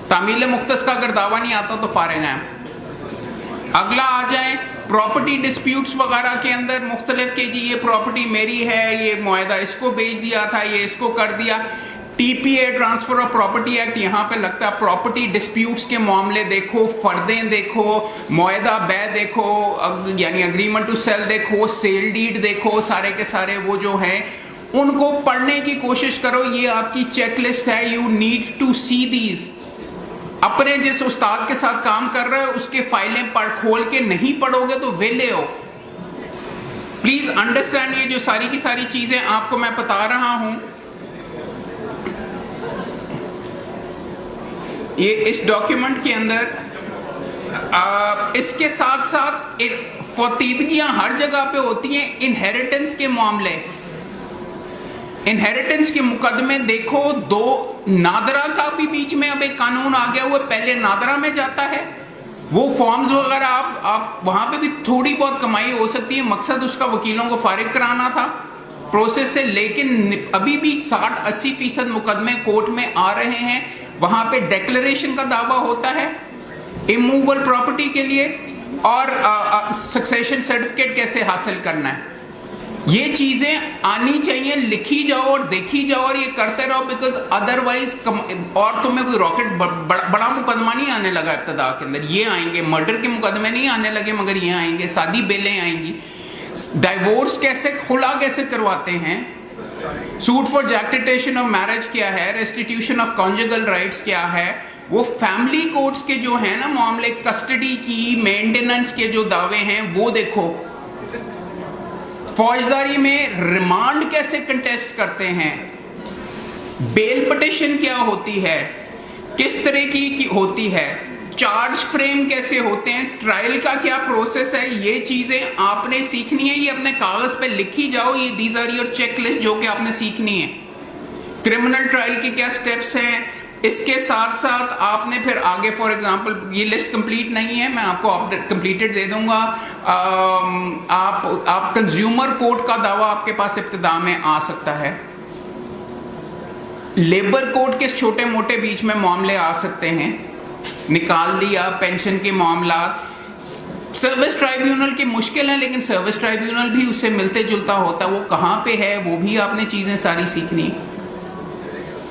تعمیل مختص کا اگر دعویٰ نہیں آتا تو فارغ ہیں۔ اگلا آ جائیں پراپرٹی ڈسپیوٹس وغیرہ کے اندر مختلف کہ جی یہ پراپرٹی میری ہے، یہ معاہدہ اس کو بیچ دیا تھا، یہ اس کو کر دیا۔ T P a transfer of property act یہاں پہ لگتا ہے، پراپرٹی ڈسپیوٹس کے معاملے دیکھو، فردیں دیکھو، معاہدہ بے دیکھو، یعنی اگریمنٹ ٹو سیل دیکھو، سیل ڈیڈ دیکھو، سارے کے سارے وہ جو ہیں ان کو پڑھنے کی کوشش کرو۔ یہ آپ کی چیک لسٹ ہے، you need to see these. اپنے جس استاد کے ساتھ کام کر رہے ہو اس کے فائلیں کھول کے نہیں پڑھو گے تو ویلے ہو۔ پلیز انڈرسٹینڈ، یہ جو ساری کی ساری چیزیں آپ کو میں بتا رہا ہوں، یہ اس ڈاکیومنٹ کے اندر اس کے ساتھ ساتھ فتیدگیاں ہر جگہ پہ ہوتی ہیں۔ انہیریٹنس کے معاملے، انہیریٹنس کے مقدمے دیکھو، 2 نادرہ کا بھی بیچ میں اب ایک قانون آ گیا ہوا، پہلے نادرہ میں جاتا ہے، وہ فارمز وغیرہ آپ وہاں پہ بھی تھوڑی بہت کمائی ہو سکتی ہے، مقصد اس کا وکیلوں کو فارغ کرانا تھا پروسیس سے، لیکن ابھی بھی 60-80% مقدمے کورٹ میں آ رہے ہیں، وہاں پہ ڈیکلریشن کا دعویٰ ہوتا ہے اموویبل پراپرٹی کے لیے، اور سکسیشن سرٹیفکیٹ کیسے حاصل کرنا ہے. یہ چیزیں آنی چاہیے، لکھی جاؤ اور دیکھی جاؤ اور یہ کرتے رہو، بیکاز ادروائز اور تمہیں کوئی راکٹ بڑا مقدمہ نہیں آنے لگا ابتدا کے اندر، یہ آئیں گے، مرڈر کے مقدمے نہیں آنے لگے مگر یہ آئیں گے، شادی بیلیں آئیں گی، ڈائیورس کیسے، خلا کیسے کرواتے ہیں، سوٹ فار جیکٹیشن آف میرج کیا ہے، ریسٹیٹیوشن آف کانجوگل رائٹس کیا ہے، وہ فیملی کورٹس کے جو ہیں نا معاملے، کسٹڈی کی مینٹیننس کے جو دعوے ہیں وہ دیکھو، فوجداری میں ریمانڈ کیسے کنٹیسٹ کرتے ہیں، بیل پٹیشن کیا ہوتی ہے، کس طرح کی ہوتی ہے، چارج فریم کیسے ہوتے ہیں، ٹرائل کا کیا پروسیس ہے، یہ چیزیں آپ نے سیکھنی ہے، یہ اپنے کاغذ پہ لکھی جاؤ، یہ these are your checklist جو کہ آپ نے سیکھنی ہے. کرمنل ٹرائل کے کیا سٹیپس ہیں، اس کے ساتھ ساتھ آپ نے پھر آگے، فار ایگزامپل یہ لسٹ کمپلیٹ نہیں ہے، میں آپ کو کمپلیٹڈ دے دوں گا، آپ کنزیومر کورٹ کا دعویٰ آپ کے پاس ابتدا میں آ سکتا ہے، لیبر کورٹ کے چھوٹے موٹے بیچ میں معاملے آ سکتے ہیں، نکال لیا، پینشن کے معاملات، سروس ٹرائیبیونل کی مشکل ہیں لیکن سروس ٹرائیبیونل بھی اس سے ملتے جلتا ہوتا ہے، وہ کہاں پہ ہے وہ بھی آپ نے چیزیں ساری سیکھنی.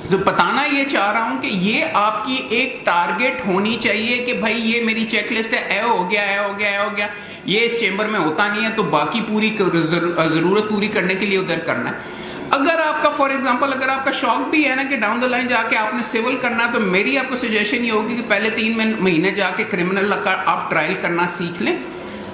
تو بتانا یہ چاہ رہا ہوں کہ یہ آپ کی ایک ٹارگٹ ہونی چاہیے کہ بھائی یہ میری چیک لسٹ ہے، اے ہو گیا، اے ہو گیا، اے ہو گیا، یہ اس چیمبر میں ہوتا نہیں ہے تو باقی پوری ضرورت پوری کرنے کے لیے ادھر کرنا ہے. اگر آپ کا فار ایگزامپل اگر آپ کا شوق بھی ہے نا کہ ڈاؤن دا لائن جا کے آپ نے سول کرنا، تو میری آپ کو سجیشن یہ ہوگی کہ پہلے 3 مہینے جا کے کرمنل کا آپ ٹرائل کرنا سیکھ لیں،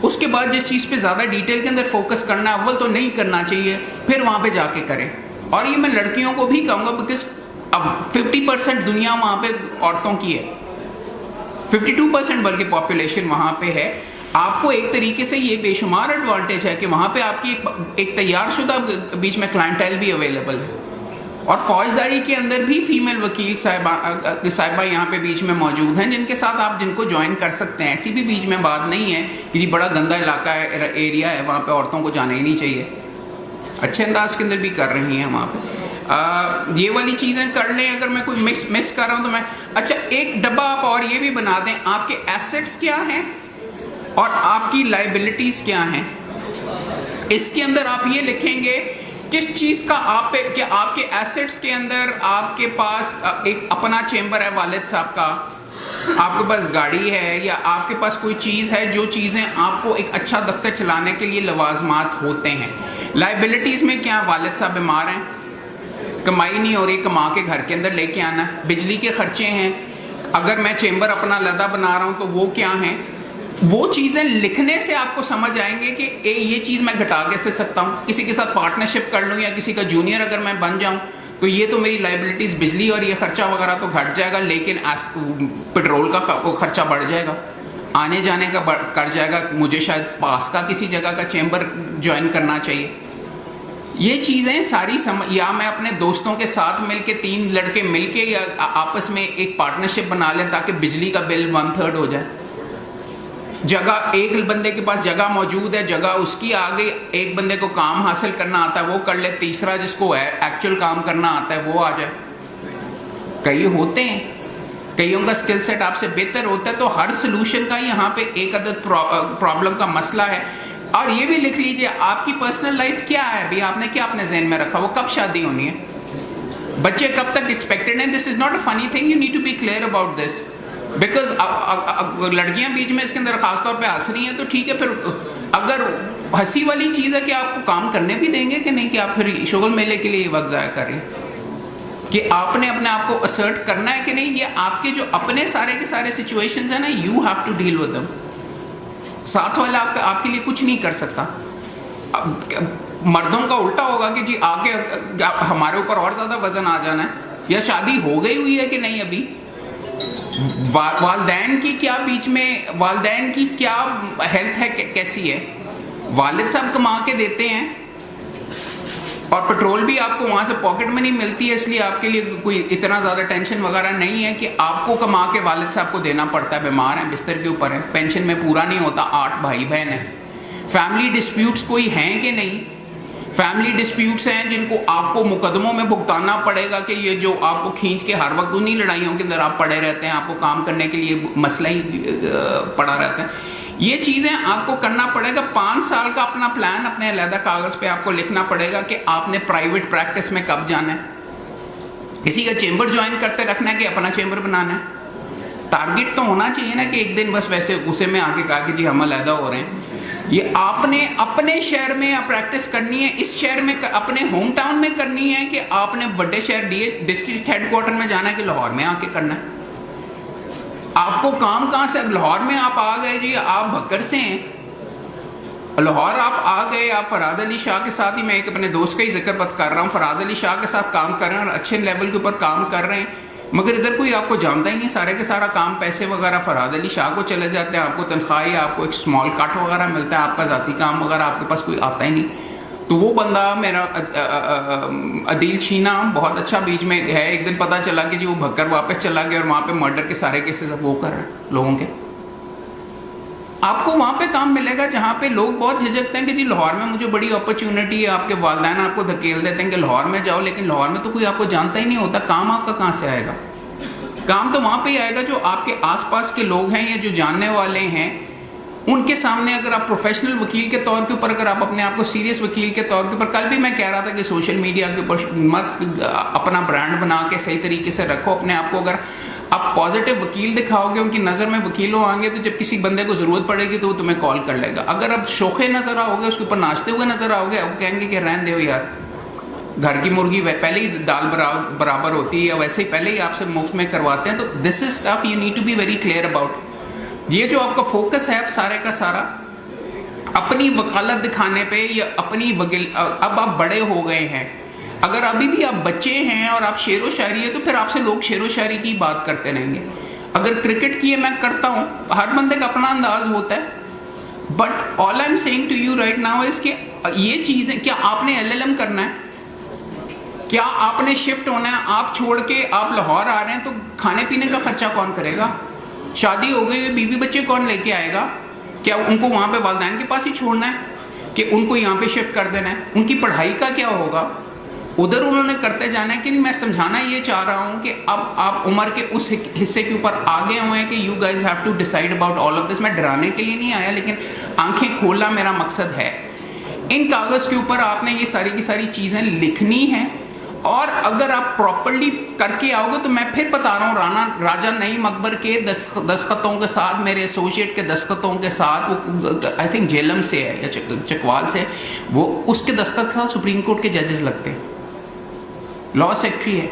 اس کے بعد جس چیز پہ زیادہ ڈیٹیل کے اندر فوکس کرنا، اول تو نہیں کرنا چاہیے، پھر وہاں پہ جا کے کریں. اور یہ میں لڑکیوں کو بھی کہوں گا، بیکاز اب 50% دنیا وہاں پہ عورتوں کی ہے، 52% بلکہ پاپولیشن وہاں پہ ہے. آپ کو ایک طریقے سے یہ بے شمار ایڈوانٹیج ہے کہ وہاں پہ آپ کی ایک تیار شدہ بیچ میں کلائنٹائل بھی اویلیبل ہے، اور فوجداری کے اندر بھی فیمیل وکیل صاحبہ یہاں پہ بیچ میں موجود ہیں جن کے ساتھ آپ جن کو جوائن کر سکتے ہیں. ایسی بھی بیچ میں بات نہیں ہے کہ جی بڑا گندا علاقہ ہے، ایریا ہے، وہاں پہ عورتوں کو جانا ہی نہیں چاہیے، اچھے انداز کے اندر بھی کر رہی ہیں وہاں پہ. یہ والی چیزیں کر لیں. اگر میں کوئی مس کر رہا ہوں تو میں اچھا ایک ڈبہ آپ اور یہ بھی بنا دیں، آپ کے ایسٹس کیا ہیں اور آپ کی لائبلٹیز کیا ہیں. اس کے اندر آپ یہ لکھیں گے کس چیز کا آپ پہ، کہ آپ کے ایسٹس کے اندر آپ کے پاس ایک اپنا چیمبر ہے والد صاحب کا، آپ کے پاس گاڑی ہے، یا آپ کے پاس کوئی چیز ہے جو چیزیں آپ کو ایک اچھا دفتر چلانے کے لیے لوازمات ہوتے ہیں. لائبلٹیز میں کیا، والد صاحب بیمار ہیں، کمائی نہیں ہو رہی، کما کے گھر کے اندر لے کے آنا ہے، بجلی کے خرچے ہیں، اگر میں چیمبر اپنا لدا بنا رہا ہوں تو وہ کیا ہیں. وہ چیزیں لکھنے سے آپ کو سمجھ آئیں گے کہ یہ چیز میں گھٹا کیسے سکتا ہوں، کسی کے ساتھ پارٹنرشپ کر لوں یا کسی کا جونیئر اگر میں بن جاؤں تو یہ تو میری لائبلٹیز بجلی اور یہ خرچہ وغیرہ تو گھٹ جائے گا، لیکن پیٹرول کا خرچہ بڑھ جائے گا، آنے جانے کا کر جائے گا، مجھے شاید پاس کا کسی جگہ کا چیمبر جوائن کرنا چاہیے. یہ چیزیں ساری یا میں اپنے دوستوں کے ساتھ مل کے 3 لڑکے مل کے یا آپس میں ایک پارٹنرشپ بنا لیں تاکہ بجلی کا بل 1/3 ہو جائے. جگہ ایک بندے کے پاس جگہ موجود ہے، جگہ اس کی آ گئی، ایک بندے کو کام حاصل کرنا آتا ہے وہ کر لے، تیسرا جس کو ایکچوئل کام کرنا آتا ہے وہ آ جائے. کئی ہوتے ہیں، کئیوں کا سکل سیٹ آپ سے بہتر ہوتا ہے، تو ہر سلوشن کا یہاں پہ ایک عدد پرابلم کا مسئلہ ہے. اور یہ بھی لکھ لیجئے آپ کی پرسنل لائف کیا ہے، بھی آپ نے کیا اپنے ذہن میں رکھا، وہ کب شادی ہونی ہے، بچے کب تک ایکسپیکٹڈ ہیں. دس از not a funny thing, you need to be clear about this, because لڑکیاں بیچ میں اس کے اندر خاص طور پہ ہنس رہی ہیں تو ٹھیک ہے، پھر اگر ہنسی والی چیز ہے کہ آپ کو کام کرنے بھی دیں گے کہ نہیں، کہ آپ پھر شغل میلے کے لیے یہ وقت ضائع کر رہے ہیں، کہ آپ نے اپنے آپ کو اسرٹ کرنا ہے کہ نہیں. یہ آپ کے جو اپنے سارے کے سارے سچویشنز ہیں نا، you have to deal with them. ساتھ والا آپ کے لیے کچھ نہیں کر سکتا. مردوں کا الٹا ہوگا کہ جی آگے ہمارے اوپر اور زیادہ وزن آ جانا ہے، یا شادی ہو گئی ہوئی ہے کہ نہیں ابھی، والدین کی کیا بیچ میں، والدین کی کیا ہیلتھ ہے، کیسی ہے، والد صاحب کما کے دیتے ہیں، اور پیٹرول بھی آپ کو وہاں سے پاکٹ منی ملتی ہے، اس لیے آپ کے لیے کوئی اتنا زیادہ ٹینشن وغیرہ نہیں ہے کہ آپ کو کما کے والد صاحب کو دینا پڑتا ہے، بیمار ہیں، بستر کے اوپر ہیں، پینشن میں پورا نہیں ہوتا، 8 بھائی بہن ہیں۔ فیملی ڈسپیوٹس کوئی ہیں کہ نہیں؟ فیملی ڈسپیوٹس ہیں جن کو آپ کو مقدموں میں بھگتانا پڑے گا، کہ یہ جو آپ کو کھینچ کے ہر وقت انہیں لڑائیوں کے اندر آپ پڑے رہتے ہیں، آپ کو کام کرنے کے لیے مسئلہ ہی پڑا رہتا ہے۔ یہ چیزیں آپ کو کرنا پڑے گا۔ 5 سال کا اپنا پلان اپنے علیحدہ کاغذ پہ آپ کو لکھنا پڑے گا کہ آپ نے پرائیویٹ پریکٹس میں کب جانا ہے، کسی کا چیمبر جوائن کرتے رکھنا ہے کہ اپنا چیمبر بنانا ہے۔ ٹارگیٹ تو ہونا چاہیے نا کہ ایک دن بس ویسے غصے میں آ کے کہا کہ جی ہم علیحدہ ہو رہے ہیں۔ یہ آپ نے اپنے شہر میں پریکٹس کرنی ہے، اس شہر میں اپنے ہوم ٹاؤن میں کرنی ہے، کہ آپ نے بڑے شہر ڈسٹرکٹ ہیڈ کوارٹر میں جانا ہے کہ لاہور میں آ کے کرنا ہے؟ آپ کو کام کہاں سے؟ لاہور میں آپ آ گئے جی، آپ بھکر سے ہیں، لاہور آپ آ گئے، آپ فراد علی شاہ کے ساتھ ہی، میں ایک اپنے دوست کا ہی ذکر کر رہا ہوں، فراد علی شاہ کے ساتھ کام کر رہے ہیں اور اچھے لیول کے اوپر کام کر رہے ہیں، مگر ادھر کوئی آپ کو جانتا ہی نہیں، سارے کے سارا کام پیسے وغیرہ فراد علی شاہ کو چلے جاتے ہیں، آپ کو تنخواہ، آپ کو ایک اسمال کٹ وغیرہ ملتا ہے، آپ کا ذاتی کام وغیرہ آپ کے پاس کوئی آتا ہی نہیں۔ تو وہ بندہ میرا عدیل چھینا بہت اچھا بیچ میں ہے، ایک دن پتہ چلا کہ جی وہ بھکر واپس چلا گیا اور وہاں پہ مرڈر کے سارے کیسز اب وہ کر رہے ہیں لوگوں کے۔ آپ کو وہاں پہ کام ملے گا جہاں پہ لوگ بہت جھجکتے ہیں کہ جی لاہور میں مجھے بڑی اپرچونٹی ہے، آپ کے والدین آپ کو دھکیل دیتے ہیں کہ لاہور میں جاؤ، لیکن لاہور میں تو کوئی آپ کو جانتا ہی نہیں ہوتا، کام آپ کا کہاں سے آئے گا؟ کام تو وہاں پہ ہی آئے گا جو آپ کے آس پاس کے لوگ ہیں یا جو جاننے والے ہیں، ان کے سامنے اگر آپ پروفیشنل وکیل کے طور کے اوپر، اگر آپ اپنے آپ کو سیریس وکیل کے طور کے اوپر، کل بھی میں کہہ رہا تھا کہ سوشل میڈیا کے اوپر مت اپنا برانڈ بنا کے صحیح طریقے سے رکھو اپنے آپ کو۔ اگر آپ پازیٹیو وکیل دکھاؤ گے، ان کی نظر میں وکیلوں آئیں گے، تو جب کسی بندے کو ضرورت پڑے گی تو وہ تمہیں کال کر لے گا۔ اگر آپ شوخے نظر آؤ گے، اس کے اوپر ناچتے ہوئے نظر آؤ گے، آپ کہیں گے کہ رہن دو یار، گھر کی مرغی پہلے ہی دال برابر ہوتی ہے، یا ویسے ہی پہلے ہی آپ سے مفت میں کرواتے ہیں۔ تو this is stuff you need to be very clear about. یہ جو آپ کا فوکس ہے اب سارے کا سارا اپنی وکالت دکھانے پہ، یا اپنی اب آپ بڑے ہو گئے ہیں، اگر ابھی بھی آپ بچے ہیں اور آپ شعر و شاعری ہے تو پھر آپ سے لوگ شعر و شاعری کی بات کرتے رہیں گے۔ اگر کرکٹ کی ہے میں کرتا ہوں، ہر بندے کا اپنا انداز ہوتا ہے، but all I am saying to you right now is کہ یہ چیزیں، کیا آپ نے LLM کرنا ہے؟ کیا آپ نے شفٹ ہونا ہے؟ آپ چھوڑ کے آپ لاہور آ رہے ہیں تو کھانے پینے کا خرچہ کون کرے گا؟ شادی ہو گئی، بیوی بچے کون لے کے آئے گا؟ کیا ان کو وہاں پہ والدین کے پاس ہی چھوڑنا ہے کہ ان کو یہاں پہ شفٹ کر دینا ہے؟ ان کی پڑھائی کا کیا ہوگا؟ ادھر انہوں نے کرتے جانا ہے۔ کہ میں سمجھانا یہ چاہ رہا ہوں کہ اب آپ عمر کے اس حصے کے اوپر آگے ہوئے ہیں کہ you guys have to decide about all of this. میں ڈرانے کے لیے نہیں آیا، لیکن آنکھیں کھولنا میرا مقصد ہے۔ ان کاغذ کے اوپر آپ نے یہ ساری کی ساری چیزیں لکھنی ہیں، اور اگر آپ پراپرلی کر کے آؤ گے تو میں پھر بتا رہا ہوں، راجہ نعیم اکبر کے دستخطوں کے ساتھ، میرے ایسوسیٹ کے دستخطوں کے ساتھ، وہ آئی تھنک جیلم سے ہے یا چکوال سے، وہ اس کے دستخط کے ساتھ سپریم کورٹ کے ججز لگتے ہیں، لا سیکٹری ہے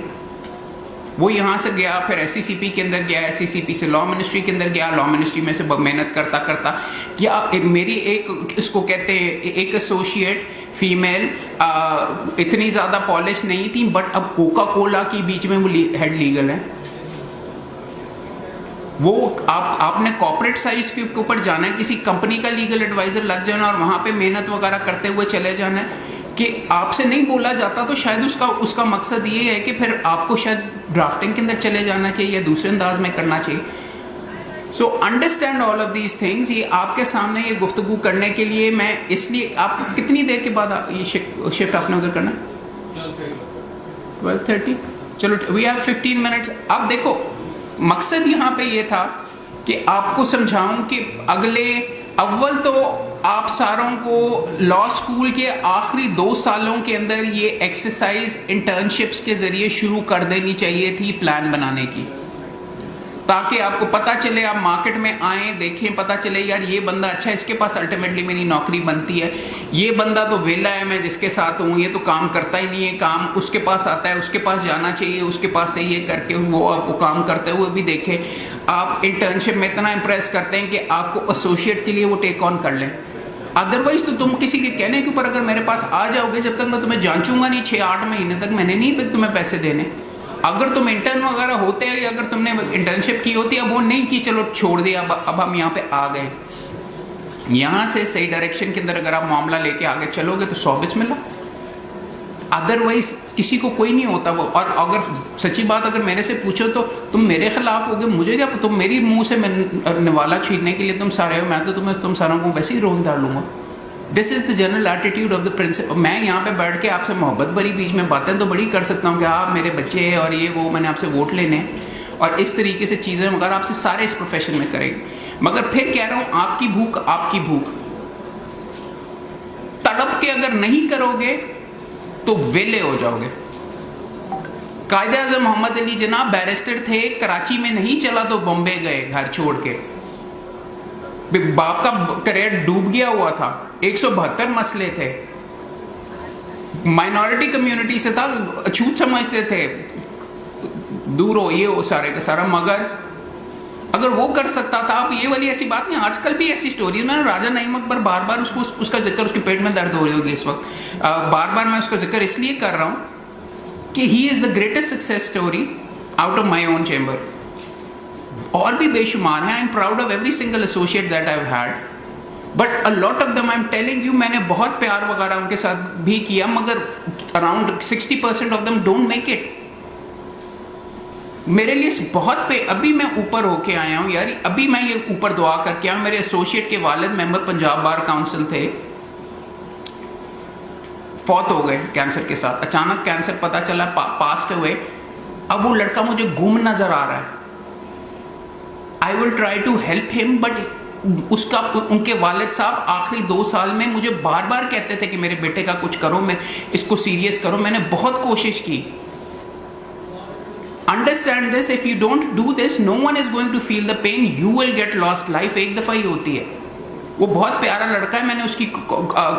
وہ۔ یہاں سے گیا، پھر SCCP کے اندر گیا، SCCP سے لا منسٹری کے اندر گیا، لا منسٹری میں سے محنت کرتا کرتا کیا میری ایک، اس کو کہتے ہیں ایک ایسوسیٹ فیمیل اتنی زیادہ پالش نہیں تھی، بٹ اب کوکا کولا کی بیچ میں وہ ہیڈ لیگل ہے۔ وہ آپ نے کارپوریٹ سائز کے اوپر جانا ہے، کسی کمپنی کا لیگل ایڈوائزر لگ جانا اور وہاں پہ محنت وغیرہ کرتے ہوئے چلے جانا ہے، کہ آپ سے نہیں بولا جاتا تو شاید اس کا مقصد یہ ہے کہ پھر آپ کو شاید ڈرافٹنگ کے اندر چلے جانا چاہیے یا دوسرے انداز میں کرنا چاہیے۔ So understand all of these things. یہ آپ کے سامنے یہ گفتگو کرنے کے لیے میں، اس لیے آپ کتنی دیر کے بعد یہ شفٹ آپ نے ادھر کرنا ہے؟ 12:30۔ چلو وی ہیو 15 منٹس۔ اب دیکھو مقصد یہاں پہ یہ تھا کہ آپ کو سمجھاؤں کہ اول تو آپ ساروں کو لا اسکول کے آخری 2 سالوں کے اندر یہ ایکسرسائز انٹرنشپس کے ذریعے شروع کر دینی چاہیے تھی، پلان بنانے کی، تاکہ آپ کو پتہ چلے، آپ مارکیٹ میں آئیں، دیکھیں، پتہ چلے یار یہ بندہ اچھا ہے، اس کے پاس الٹیمیٹلی میری نوکری بنتی ہے، یہ بندہ تو ویلا ہے، میں جس کے ساتھ ہوں یہ تو کام کرتا ہی نہیں ہے، کام اس کے پاس آتا ہے، اس کے پاس جانا چاہیے، اس کے پاس سے یہ کر کے وہ آپ کو کام کرتے ہوئے بھی دیکھیں۔ آپ انٹرنشپ میں اتنا امپریس کرتے ہیں کہ آپ کو ایسوسیٹ کے لیے وہ ٹیک آن کر لیں، ادروائز تو تم کسی کے کہنے کے اوپر اگر میرے پاس آ جاؤ گے، جب تک میں تمہیں جانچوں گا نہیں 6-8 مہینے تک، میں نے نہیں تمہیں پیسے دینے۔ اگر تم انٹرن وغیرہ ہوتے ہیں، یا اگر تم نے انٹرنشپ کی ہوتی ہے، اب وہ نہیں کی، چلو چھوڑ دیا، اب ہم یہاں پہ آ گئے، یہاں سے صحیح ڈائریکشن کے اندر اگر آپ معاملہ لے کے آگے چلو گے تو 100 بسم اللہ۔ ادروائز کسی کو کوئی نہیں ہوتا وہ. اور اگر سچی بات اگر میرے سے پوچھو تو تم میرے خلاف ہوگے, مجھے کیا, تم میری منہ سے نوالا چھیننے کے لیے تم سارے ہو, میں تو تم ساروں کو ویسے ہی رون ڈالوں گا. This is the general attitude of the principal. میں یہاں پہ بیٹھ کے آپ سے محبت بھری بیچ میں باتیں تو بڑی کر سکتا ہوں کہ آپ میرے بچے ہیں اور یہ وہ, میں نے آپ سے ووٹ لینے ہیں اور اس طریقے سے چیزیں, مگر آپ سے سارے اس پروفیشن میں کریں گے. مگر پھر کہہ رہا ہوں آپ کی بھوک تڑپ کے اگر نہیں کرو گے تو ویلے ہو جاؤ گے. قائد اعظم محمد علی جناح بیرسٹر تھے, کراچی میں نہیں چلا تو بمبے گئے گھر چھوڑ کے. باپ کا کریئر ڈوب گیا ہوا تھا, 172 مسئلے تھے, مائنورٹی کمیونٹی سے تھا, اچھوت سمجھتے تھے, دور ہو یہ ہو سارے کا سارا. مگر اگر وہ کر سکتا تھا, اب یہ والی ایسی بات نہیں, آج کل بھی ایسی سٹوریز, میں نے راجہ نعیم اکبر بار بار اس کا ذکر, اس کے پیٹ میں درد ہو رہی ہوگی اس وقت, بار بار میں اس کا ذکر اس لیے کر رہا ہوں کہ he is the greatest success story out of my own chamber. اور بھی بے شمار ہیں. I am proud of every single associate that I have had, but a lot of them I am telling you, میں نے بہت پیار وغیرہ ان کے ساتھ بھی کیا, مگر around 60% of them don't make it. میرے لیے بہت ابھی میں اوپر ہو کے آیا ہوں یار, ابھی میں یہ اوپر دعا کر کے آیا ہوں. میرے ایسوسیٹ کے والد ممبر پنجاب بار کاؤنسل تھے, فوت ہو گئے کینسر کے ساتھ, اچانک کینسر پتہ چلا, پاسٹ ہوئے. اب وہ لڑکا مجھے گم نظر آ رہا ہے. آئی ول ٹرائی ٹو ہیلپ ہم, بٹ ان کے والد صاحب آخری 2 سال میں مجھے بار بار کہتے تھے کہ میرے بیٹے کا کچھ کرو, میں اس کو سیریس کرو. میں نے بہت کوشش کی. Understand this, if you don't do this, no one is going to feel the pain, you will get lost. Life ایک دفعہ ہی ہوتی ہے. وہ بہت پیارا لڑکا ہے, میں نے اس کی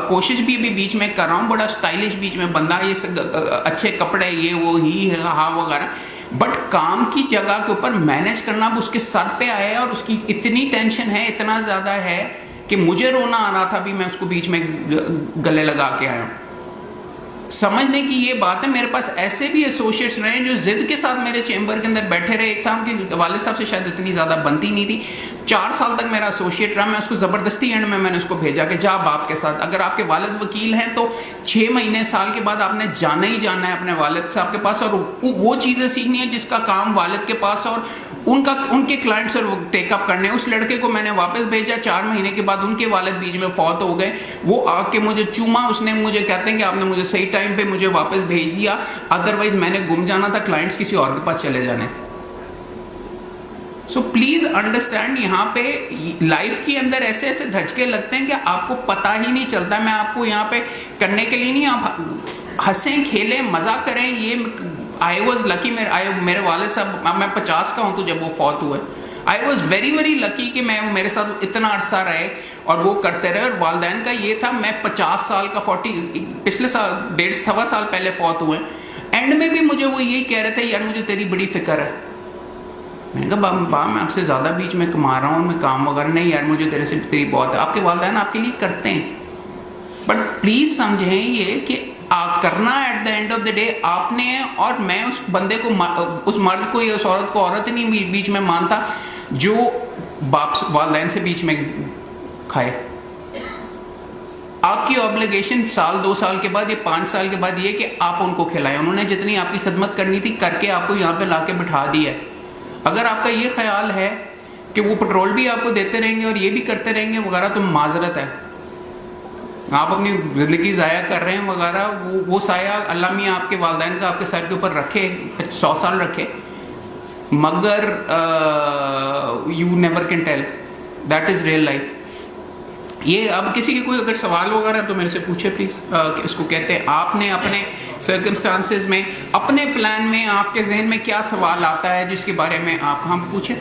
کوشش بھی ابھی بیچ میں کر رہا ہوں, بڑا اسٹائلش بیچ میں بندہ, یہ اچھے کپڑے, یہ وہ ہی ہاں وغیرہ, بٹ کام کی جگہ کے اوپر مینیج کرنا اب اس کے سر پہ آیا ہے, اور اس کی اتنی ٹینشن ہے, اتنا زیادہ ہے کہ مجھے رونا آ رہا تھا بھی, میں اس کو بیچ میں گلے لگا کے آیا ہوں. سمجھنے کی یہ بات ہے, میرے پاس ایسے بھی ایسوسیٹس رہے جو ضد کے ساتھ میرے چیمبر کے اندر بیٹھے رہے. ایک تھا ان کے والد صاحب سے شاید اتنی زیادہ بنتی نہیں تھی, 4 سال تک میرا ایسوسیٹ رہا. میں اس کو زبردستی اینڈ میں نے اس کو بھیجا کہ جا باپ کے ساتھ, اگر آپ کے والد وکیل ہیں تو 6 مہینے سال کے بعد آپ نے جانا ہی جانا ہے اپنے والد صاحب کے پاس, اور وہ چیزیں سیکھنی ہے جس کا کام والد کے پاس ہے, اور ان کے کلائنٹس اور ٹیک اپ کرنے. اس لڑکے کو میں نے واپس بھیجا, 4 مہینے کے بعد ان کے والد بیچ میں فوت ہو گئے. وہ آ کے مجھے چوما, اس نے مجھے کہتے ہیں کہ آپ نے مجھے صحیح ٹائم پہ مجھے واپس بھیج دیا, ادروائز میں نے گم جانا تھا, کلائنٹس کسی اور کے پاس چلے جانے تھے. سو پلیز انڈرسٹینڈ, یہاں پہ لائف کے اندر ایسے ایسے دھچکے لگتے ہیں کہ آپ کو پتہ ہی نہیں چلتا. میں آپ کو یہاں پہ کرنے کے لیے نہیں, آپ ہنسیں کھیلیں مزہ کریں. یہ آئی واز لکی, میرے والد صاحب, میں 50 کا ہوں تو جب وہ فوت ہوئے, I was very very lucky کہ میں میرے ساتھ اتنا عرصہ رہے اور وہ کرتے رہے. اور والدین کا یہ تھا, میں 50 سال کا 40 پچھلے سال 1.5 سال پہلے فوت ہوئے, اینڈ میں بھی مجھے وہ یہی کہہ رہے تھے, یار مجھے تیری بڑی فکر ہے. میں نے کہا با میں آپ سے زیادہ بیچ میں کما رہا ہوں, میں کام وغیرہ نہیں, یار مجھے تیرے سے تیری بہت ہے. آپ کے والدین آپ کے لیے کرتے ہیں, بٹ پلیز سمجھیں یہ کہ کرنا at the end of the day آپ نے ہے. اور میں اس بندے کو, اس مرد کو یا اس عورت کو عورت نہیں بیچ میں مانتا جو باپ والدین سے بیچ میں کھائے. آپ کی آبلیگیشن 1-2 سال کے بعد یا 5 سال کے بعد یہ کہ آپ ان کو کھلائیں. انہوں نے جتنی آپ کی خدمت کرنی تھی کر کے آپ کو یہاں پہ لا کے بٹھا دی ہے. اگر آپ کا یہ خیال ہے کہ وہ پٹرول بھی آپ کو دیتے رہیں گے اور یہ بھی کرتے رہیں گے وغیرہ, تو معذرت ہے, آپ اپنی زندگی ضائع کر رہے ہیں وغیرہ. وہ سایہ اللہ میاں آپ کے والدین کا آپ کے سر کے اوپر رکھے, 100 سال رکھے, مگر you never can tell, that is real life. یہ اب کسی کے کوئی اگر سوال وغیرہ تو میرے سے پوچھے پلیز. اس کو کہتے ہیں آپ نے اپنے سرکمسٹانسز میں, اپنے پلان میں آپ کے ذہن میں کیا سوال آتا ہے جس کے بارے میں آپ ہم پوچھیں.